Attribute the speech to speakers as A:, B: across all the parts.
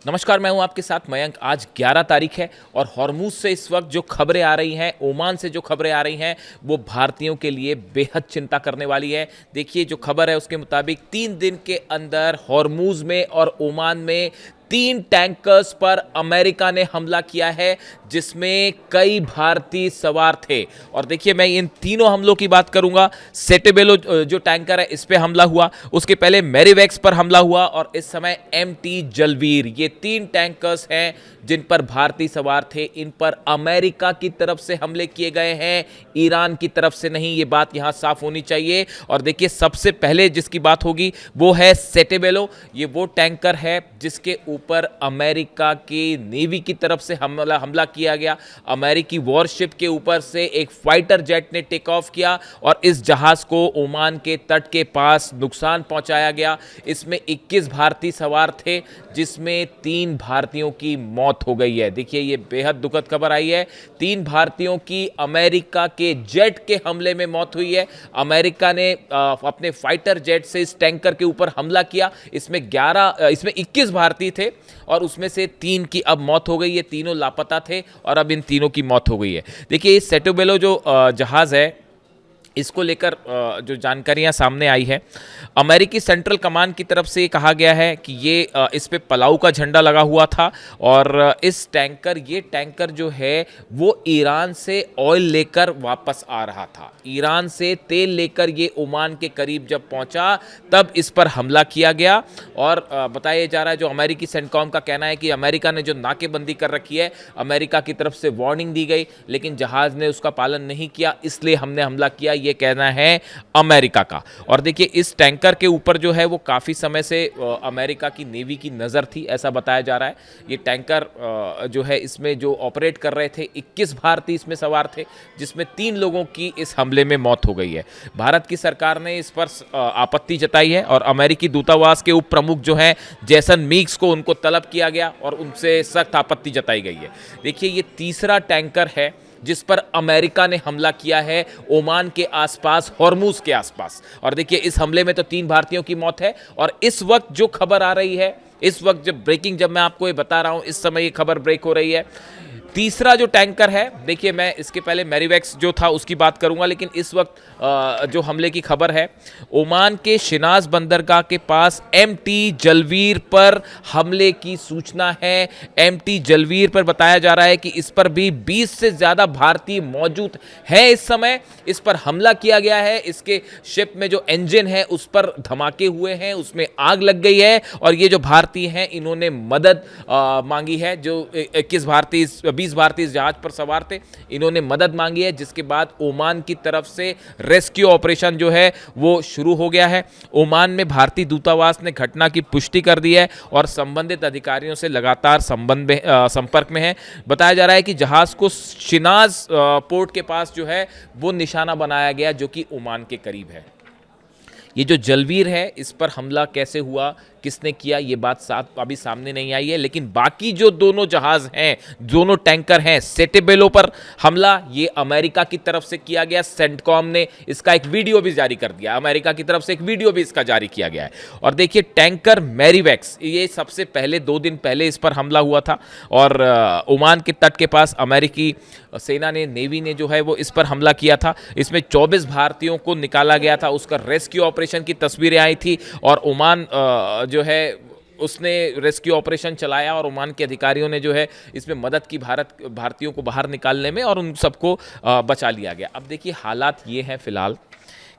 A: नमस्कार, मैं हूं आपके साथ मयंक। आज 11 तारीख है और हॉर्मूज से इस वक्त जो खबरें आ रही हैं, ओमान से जो खबरें आ रही हैं, वो भारतीयों के लिए बेहद चिंता करने वाली है। देखिए, जो खबर है उसके मुताबिक 3 दिन के अंदर हॉर्मूज में और ओमान में 3 टैंकर्स पर अमेरिका ने हमला किया है, जिसमें कई भारतीय सवार थे। और देखिए, मैं इन तीनों हमलों की बात करूंगा। सेटेबेलो जो टैंकर है, इस पे हमला हुआ, उसके पहले मैरीवेक्स पर हमला हुआ और इस समय एमटी जलवीर, ये 3 टैंकर्स हैं जिन पर भारतीय सवार थे। इन पर अमेरिका की तरफ से हमले किए गए हैं, ईरान की तरफ से नहीं। ये बात यहां साफ होनी चाहिए। और देखिए, सबसे पहले जिसकी बात होगी वो है सेटेबेलो। ये वो टैंकर है जिसके ऊपर अमेरिका की नेवी की तरफ से हमला किया गया। अमेरिकी वॉरशिप के ऊपर से एक फाइटर जेट ने टेक ऑफ किया और इस जहाज को ओमान के तट के पास नुकसान पहुंचाया गया। इसमें 21 भारतीय सवार थे, जिसमें 3 भारतीयों की मौत हो गई है। देखिए, ये बेहद दुखद खबर आई है। 3 भारतीयों की अमेरिका के जेट के हमले में मौत हुई है। अमेरिका ने अपने फाइटर जेट से इस टैंकर के ऊपर हमला किया। इसमें 21 भारतीय थे और उसमें से 3 की अब मौत हो गई है। तीनों लापता थे और अब इन तीनों की मौत हो गई है। देखिए, इस सेटेबेलो जो जहाज़ है, इसको लेकर जो जानकारियां सामने आई है, अमेरिकी सेंट्रल कमांड की तरफ से कहा गया है कि ये इस पे पलाऊ का झंडा लगा हुआ था और ये टैंकर जो है वो ईरान से ऑयल लेकर वापस आ रहा था। ईरान से तेल लेकर ये ओमान के करीब जब पहुंचा, तब इस पर हमला किया गया। और बताया जा रहा है, जो अमेरिकी सेंटकॉम का कहना है कि अमेरिका ने जो नाकेबंदी कर रखी है, अमेरिका की तरफ से वार्निंग दी गई, लेकिन जहाज़ ने उसका पालन नहीं किया, इसलिए हमने हमला किया, ये कहना है अमेरिका का। और देखिए, इस टैंकर के ऊपर जो है वो काफ़ी समय से अमेरिका की नेवी की नज़र थी, ऐसा बताया जा रहा है। ये टैंकर जो है, इसमें जो ऑपरेट कर रहे थे, 21 भारतीय इसमें सवार थे, जिसमें 3 लोगों की इस हमले में मौत हो गई है। भारत की सरकार ने इस पर आपत्ति जताई है और अमेरिकी दूतावास के उप प्रमुख जो हैं जैसन मीक्स को, उनको तलब किया गया और उनसे सख्त आपत्ति जताई गई है। देखिए, ये तीसरा टैंकर है जिस पर अमेरिका ने हमला किया है ओमान के आसपास, हॉर्मूज के आसपास। और देखिए, इस हमले में तो 3 भारतीयों की मौत है। और इस वक्त जो खबर आ रही है, इस वक्त जब मैं आपको ये बता रहा हूं, इस समय ये खबर ब्रेक हो रही है, तीसरा जो टैंकर है, देखिए, मैं इसके पहले मैरीवेक्स जो था उसकी बात करूंगा, लेकिन इस वक्त जो हमले की खबर है, ओमान के शिनाज बंदरगाह के पास एमटी जलवीर पर हमले की सूचना है। एमटी जलवीर पर बताया जा रहा है कि इस पर भी 20 से ज़्यादा भारतीय मौजूद हैं। इस समय इस पर हमला किया गया है। इसके शिप में जो इंजन है उस पर धमाके हुए हैं, उसमें आग लग गई है और ये जो भारतीय हैं, इन्होंने मदद मांगी है। जो 20 भारतीय इस जहाज पर सवार थे, इन्होंने मदद मांगी है, जिसके बाद ओमान की तरफ से रेस्क्यू ऑपरेशन जो है वो शुरू हो गया है। ओमान में भारतीय दूतावास ने घटना की पुष्टि कर दी है और संबंधित अधिकारियों से लगातार संपर्क में है। बताया जा रहा है कि जहाज को शिनाज पोर्ट के पास जो है वो निशाना बनाया गया, जो कि ओमान के करीब है। ये जो जलवीर है, इस पर हमला कैसे हुआ, किसने किया, ये बात अभी सामने नहीं आई है। लेकिन बाकी जो दोनों जहाज हैं, दोनों टैंकर हैं, सेटेबेलो पर हमला ये अमेरिका की तरफ से किया गया। सेंटकॉम ने इसका एक वीडियो भी जारी कर दिया, अमेरिका की तरफ से एक वीडियो भी इसका जारी किया गया है। और देखिए, टैंकर मैरीवेक्स, ये सबसे पहले 2 दिन पहले इस पर हमला हुआ था और ओमान के तट के पास अमेरिकी सेना ने, नेवी ने जो है वो इस पर हमला किया था। इसमें 24 भारतीयों को निकाला गया था, उसका रेस्क्यू ऑपरेशन की तस्वीरें आई थी और ओमान जो है उसने रेस्क्यू ऑपरेशन चलाया और ओमान के अधिकारियों ने जो है इसमें मदद की भारतीयों को बाहर निकालने में, और उन सबको बचा लिया गया। अब देखिए, हालात ये हैं फिलहाल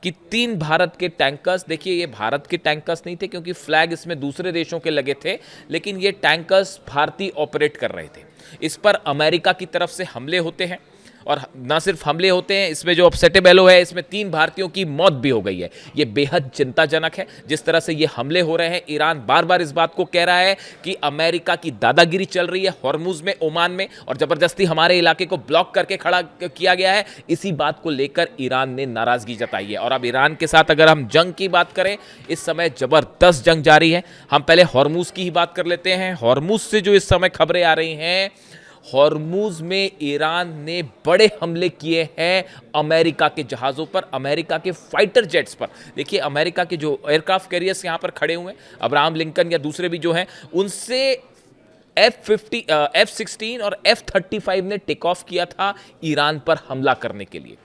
A: कि 3 भारत के टैंकर्स, देखिए, ये भारत के टैंकर्स नहीं थे क्योंकि फ्लैग इसमें दूसरे देशों के लगे थे, लेकिन ये टैंकर्स भारतीय ऑपरेट कर रहे थे। इस पर अमेरिका की तरफ से हमले होते हैं और ना सिर्फ हमले होते हैं, इसमें जो सेटेबेलो है, इसमें 3 भारतीयों की मौत भी हो गई है। ये बेहद चिंताजनक है जिस तरह से ये हमले हो रहे हैं। ईरान बार बार इस बात को कह रहा है कि अमेरिका की दादागिरी चल रही है हॉर्मूज में, ओमान में, और जबरदस्ती हमारे इलाके को ब्लॉक करके खड़ा किया गया है। इसी बात को लेकर ईरान ने नाराजगी जताई है। और अब ईरान के साथ अगर हम जंग की बात करें, इस समय जबरदस्त जंग जारी है। हम पहले हॉर्मूज की ही बात कर लेते हैं। हॉर्मूज से जो इस समय खबरें आ रही हैं, हॉर्मूज में ईरान ने बड़े हमले किए हैं अमेरिका के जहाज़ों पर, अमेरिका के फाइटर जेट्स पर। देखिए, अमेरिका के जो एयरक्राफ्ट कैरियर्स यहाँ पर खड़े हुए हैं, अब्राहम लिंकन या दूसरे भी जो हैं, उनसे F-16 और F-35 ने टेक ऑफ किया था ईरान पर हमला करने के लिए।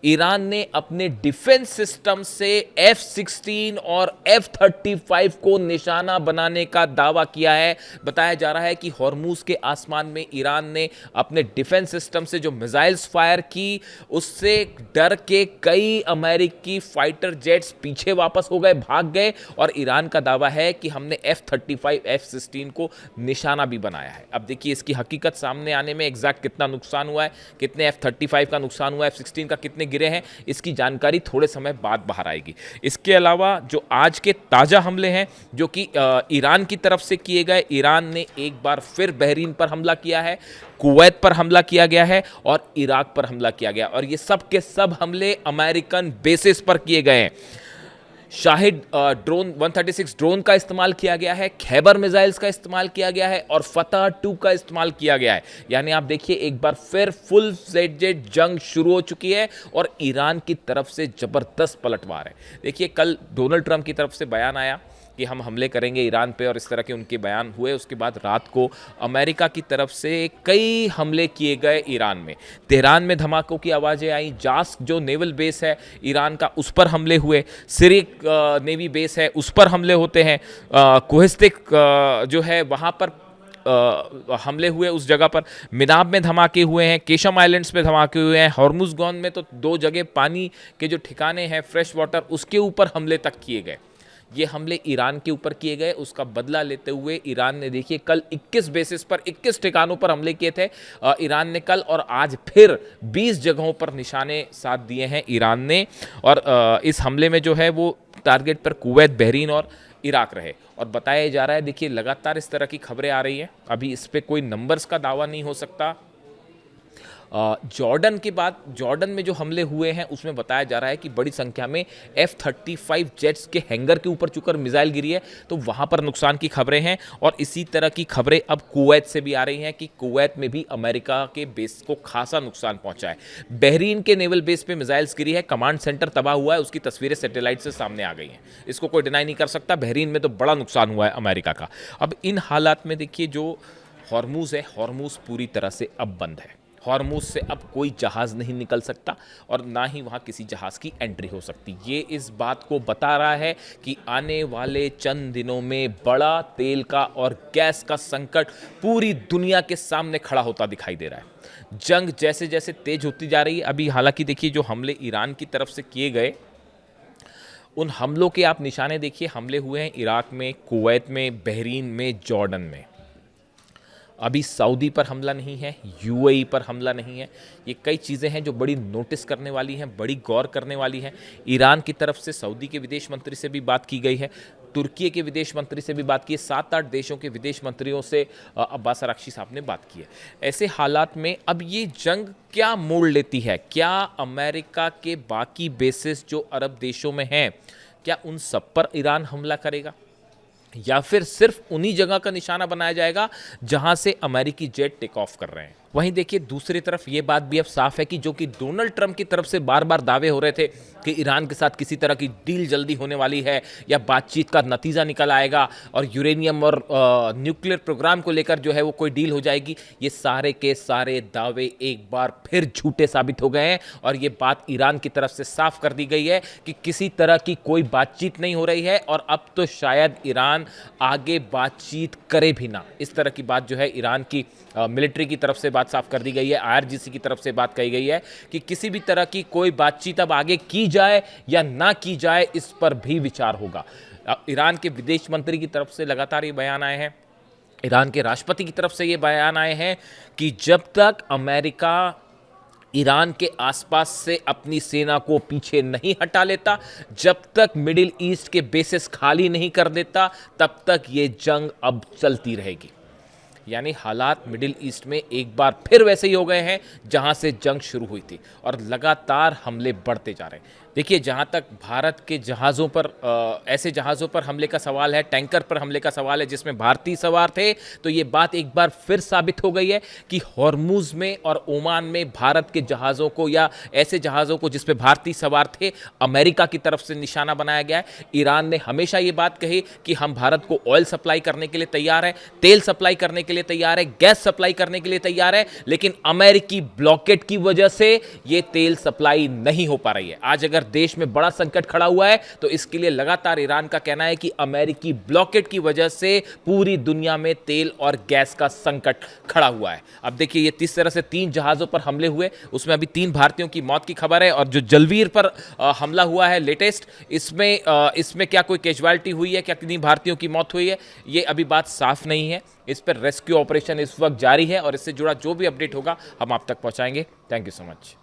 A: ईरान ने अपने डिफेंस सिस्टम से F-16 और F-35 को निशाना बनाने का दावा किया है। बताया जा रहा है कि हॉर्मूज के आसमान में ईरान ने अपने डिफेंस सिस्टम से जो मिसाइल्स फायर की, उससे डर के कई अमेरिकी फाइटर जेट्स पीछे वापस हो गए, भाग गए, और ईरान का दावा है कि हमने F-35 F-16 को निशाना भी बनाया है। अब देखिए इसकी हकीकत सामने आने में एग्जैक्ट कितना नुकसान हुआ है, कितने F-35 का नुकसान हुआ है, F-16 का कितने गिरे हैं, इसकी जानकारी थोड़े समय बाद बाहर आएगी। इसके अलावा जो आज के ताज़ा हमले हैं जो कि ईरान की तरफ से किए गए, ईरान ने एक बार फिर बहरीन पर हमला किया है, कुवैत पर हमला किया गया है और इराक पर हमला किया गया, और ये सब के सब हमले अमेरिकन बेसिस पर किए गए हैं। शाहिद ड्रोन 136 ड्रोन का इस्तेमाल किया गया है, खैबर मिसाइल्स का इस्तेमाल किया गया है और फतह 2 का इस्तेमाल किया गया है। यानी आप देखिए एक बार फिर फुल फ्लेजेड जंग शुरू हो चुकी है और ईरान की तरफ से जबरदस्त पलटवार है। देखिए कल डोनाल्ड ट्रंप की तरफ से बयान आया कि हम हमले करेंगे ईरान पे, और इस तरह के उनके बयान हुए। उसके बाद रात को अमेरिका की तरफ से कई हमले किए गए ईरान में। तेहरान में धमाकों की आवाज़ें आई, जास्क जो नेवल बेस है ईरान का, उस पर हमले हुए, सिरिक नेवी बेस है उस पर हमले होते हैं, कोहिस्तिक जो है वहाँ पर हमले हुए उस जगह पर, मिनाब में धमाके हुए हैं, केशम आइलैंड्स पे धमाके हुए हैं, हॉर्मुज़गॉन में तो 2 जगह पानी के जो ठिकाने हैं फ्रेश वाटर, उसके ऊपर हमले तक किए गए। ये हमले ईरान के ऊपर किए गए, उसका बदला लेते हुए ईरान ने देखिए कल 21 बेसिस पर 21 ठिकानों पर हमले किए थे ईरान ने कल, और आज फिर 20 जगहों पर निशाने साध दिए हैं ईरान ने। और इस हमले में जो है वो टारगेट पर कुवैत, बहरीन और इराक रहे। और बताया जा रहा है, देखिए लगातार इस तरह की खबरें आ रही हैं, अभी इस पर कोई नंबर्स का दावा नहीं हो सकता। जॉर्डन के बाद जॉर्डन में जो हमले हुए हैं उसमें बताया जा रहा है कि बड़ी संख्या में F-35 जेट्स के हैंगर के ऊपर चुकर मिसाइल गिरी है, तो वहाँ पर नुकसान की खबरें हैं। और इसी तरह की खबरें अब कुवैत से भी आ रही हैं कि कुवैत में भी अमेरिका के बेस को खासा नुकसान पहुँचा है। बहरीन के नेवल बेस पे मिसाइल्स गिरी है, कमांड सेंटर तबाह हुआ है, उसकी तस्वीरें सैटेलाइट से सामने आ गई हैं, इसको कोई डिनाई नहीं कर सकता। बहरीन में तो बड़ा नुकसान हुआ है अमेरिका का। अब इन हालात में देखिए जो हॉर्मूज़ है, हॉर्मूज़ पूरी तरह से अब बंद है। हॉर्मूज़ से अब कोई जहाज़ नहीं निकल सकता और ना ही वहाँ किसी जहाज़ की एंट्री हो सकती। ये इस बात को बता रहा है कि आने वाले चंद दिनों में बड़ा तेल का और गैस का संकट पूरी दुनिया के सामने खड़ा होता दिखाई दे रहा है। जंग जैसे जैसे तेज होती जा रही है, अभी हालांकि देखिए जो हमले ईरान की तरफ से किए गए, उन हमलों के आप निशाने देखिए, हमले हुए हैं इराक में, कुवैत में, बहरीन में, जॉर्डन में। अभी सऊदी पर हमला नहीं है, यूएई पर हमला नहीं है। ये कई चीज़ें हैं जो बड़ी नोटिस करने वाली हैं, बड़ी गौर करने वाली हैं। ईरान की तरफ से सऊदी के विदेश मंत्री से भी बात की गई है, तुर्की के विदेश मंत्री से भी बात की है, 7-8 देशों के विदेश मंत्रियों से अब्बास अराक्ची साहब ने बात की है। ऐसे हालात में अब ये जंग क्या मोड़ लेती है? क्या अमेरिका के बाकी बेसिस जो अरब देशों में हैं, क्या उन सब पर ईरान हमला करेगा, या फिर सिर्फ उन्हीं जगह का निशाना बनाया जाएगा जहां से अमेरिकी जेट टेक ऑफ कर रहे हैं? वहीं देखिए दूसरी तरफ ये बात भी अब साफ है कि जो कि डोनाल्ड ट्रंप की तरफ से बार बार दावे हो रहे थे कि ईरान के साथ किसी तरह की डील जल्दी होने वाली है या बातचीत का नतीजा निकल आएगा और यूरेनियम और न्यूक्लियर प्रोग्राम को लेकर जो है वो कोई डील हो जाएगी, ये सारे के सारे दावे एक बार फिर झूठे साबित हो गए हैं। और ये बात ईरान की तरफ से साफ कर दी गई है कि किसी तरह की कोई बातचीत नहीं हो रही है और अब तो शायद ईरान आगे बातचीत करे भी ना। इस तरह की बात जो है ईरान की मिलिट्री की तरफ से बात साफ कर दी गई है, IRGC की तरफ से बात कही गई है कि किसी भी तरह की कोई बातचीत अब आगे की जाए या ना की जाए, इस पर भी विचार होगा। ईरान के विदेश मंत्री की तरफ से लगातार ये बयान आए हैं, ईरान के राष्ट्रपति की तरफ से ये बयान आए हैं कि जब तक अमेरिका ईरान के आसपास से अपनी सेना को पीछे नहीं हटा लेता, जब तक मिडिल ईस्ट के बेसिस खाली नहीं कर देता, तब तक ये जंग अब चलती रहेगी। यानी हालात मिडिल ईस्ट में एक बार फिर वैसे ही हो गए हैं जहां से जंग शुरू हुई थी और लगातार हमले बढ़ते जा रहे हैं। देखिए जहां तक भारत के जहाज़ों पर ऐसे जहाज़ों पर हमले का सवाल है, टैंकर पर हमले का सवाल है जिसमें भारतीय सवार थे, तो ये बात एक बार फिर साबित हो गई है कि हॉर्मुज़ में और ओमान में भारत के जहाज़ों को या ऐसे जहाज़ों को जिस पे भारतीय सवार थे, अमेरिका की तरफ से निशाना बनाया गया है। ईरान ने हमेशा ये बात कही कि हम भारत को ऑयल सप्लाई करने के लिए तैयार हैं, तेल सप्लाई करने के के लिए तैयार है, गैस सप्लाई करने के लिए तैयार है, लेकिन अमेरिकी ब्लॉकेट की वजह से यह तेल सप्लाई नहीं हो पा रही है। आज अगर देश में बड़ा संकट खड़ा हुआ है तो इसके लिए लगातार ईरान का कहना है कि अमेरिकी ब्लॉकेट की वजह से पूरी दुनिया में तेल और गैस का संकट खड़ा हुआ है। अब देखिए, ये इस तरह से 3 जहाजों पर हमले हुए, उसमें अभी 3 भारतीयों की मौत की खबर है, और जो जलवीर पर हमला हुआ है लेटेस्ट, इसमें क्या कोई कैजुअलिटी हुई है, क्या कितनी भारतीयों की मौत हुई है, ये अभी बात साफ नहीं है। इस पर रेस्क्यू ऑपरेशन इस वक्त जारी है और इससे जुड़ा जो भी अपडेट होगा हम आप तक पहुंचाएंगे। Thank you so much.